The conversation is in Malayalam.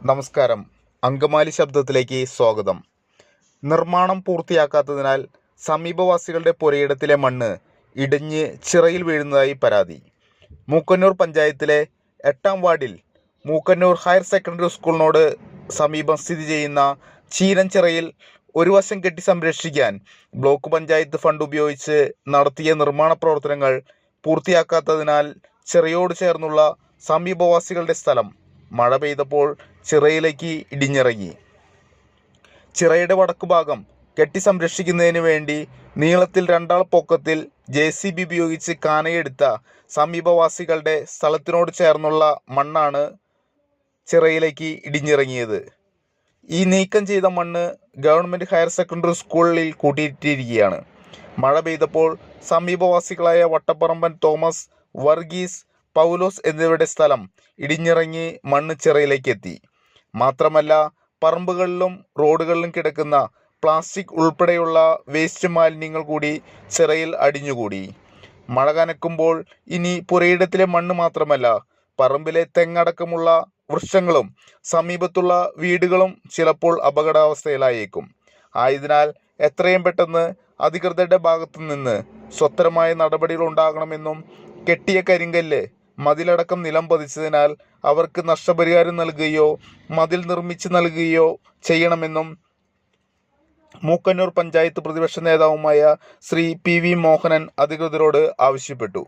നമസ്കാരം. അങ്കമാലി ശബ്ദത്തിലേക്ക് സ്വാഗതം. നിർമ്മാണം പൂർത്തിയാക്കാത്തതിനാൽ സമീപവാസികളുടെ പുരയിടത്തിലെ മണ്ണ് ഇടിഞ്ഞ് ചിറയിൽ വീഴുന്നതായി പരാതി. മൂക്കന്നൂർ പഞ്ചായത്തിലെ 8-ാം വാർഡിൽ മൂക്കന്നൂർ ഹയർ സെക്കൻഡറി സ്കൂളിനോട് സമീപം സ്ഥിതി ചെയ്യുന്ന ചീരൻചിറയിൽ ഒരു വശം കെട്ടി സംരക്ഷിക്കാൻ ബ്ലോക്ക് പഞ്ചായത്ത് ഫണ്ട് ഉപയോഗിച്ച് നടത്തിയ നിർമ്മാണ പ്രവർത്തനങ്ങൾ പൂർത്തിയാക്കാത്തതിനാൽ ചിറയോട് ചേർന്നുള്ള സമീപവാസികളുടെ സ്ഥലം മഴ പെയ്തപ്പോൾ ചിറയിലേക്ക് ഇടിഞ്ഞിറങ്ങി. ചിറയുടെ വടക്കുഭാഗം കെട്ടി സംരക്ഷിക്കുന്നതിന് വേണ്ടി നീളത്തിൽ 2 ആൾ പൊക്കത്തിൽ JCB ഉപയോഗിച്ച് കാനയെടുത്ത സമീപവാസികളുടെ സ്ഥലത്തിനോട് ചേർന്നുള്ള മണ്ണാണ് ചിറയിലേക്ക് ഇടിഞ്ഞിറങ്ങിയത്. ഈ നീക്കം ചെയ്ത മണ്ണ് ഗവൺമെൻറ് ഹയർ സെക്കൻഡറി സ്കൂളിൽ കൂട്ടിയിട്ടിരിക്കുകയാണ്. മഴ പെയ്തപ്പോൾ സമീപവാസികളായ വട്ടപ്പറമ്പൻ തോമസ്, വർഗീസ്, പൗലോസ് എന്നിവരുടെ സ്ഥലം ഇടിഞ്ഞിറങ്ങി മണ്ണ് ചിറയിലേക്ക് എത്തി. മാത്രമല്ല, പറമ്പുകളിലും റോഡുകളിലും കിടക്കുന്ന പ്ലാസ്റ്റിക് ഉൾപ്പെടെയുള്ള വേസ്റ്റ് മാലിന്യങ്ങൾ കൂടി ചിറയിൽ അടിഞ്ഞുകൂടി. മഴ കനക്കുമ്പോൾ ഇനി പുരയിടത്തിലെ മണ്ണ് മാത്രമല്ല, പറമ്പിലെ തെങ്ങടക്കമുള്ള വൃക്ഷങ്ങളും സമീപത്തുള്ള വീടുകളും ചിലപ്പോൾ അപകടാവസ്ഥയിലായേക്കും. ആയതിനാൽ എത്രയും പെട്ടെന്ന് അധികൃതരുടെ ഭാഗത്തു നിന്ന് സ്വത്തരമായ നടപടികൾ ഉണ്ടാകണമെന്നും കെട്ടിയ കരിങ്കല്ല് മതിലടക്കം നിലം പതിച്ചതിനാൽ അവർക്ക് നഷ്ടപരിഹാരം നൽകുകയോ മതിൽ നിർമ്മിച്ച് നൽകുകയോ ചെയ്യണമെന്നും മൂക്കന്നൂർ പഞ്ചായത്ത് പ്രതിപക്ഷ നേതാവുമായ ശ്രീ PV മോഹനൻ അധികൃതരോട് ആവശ്യപ്പെട്ടു.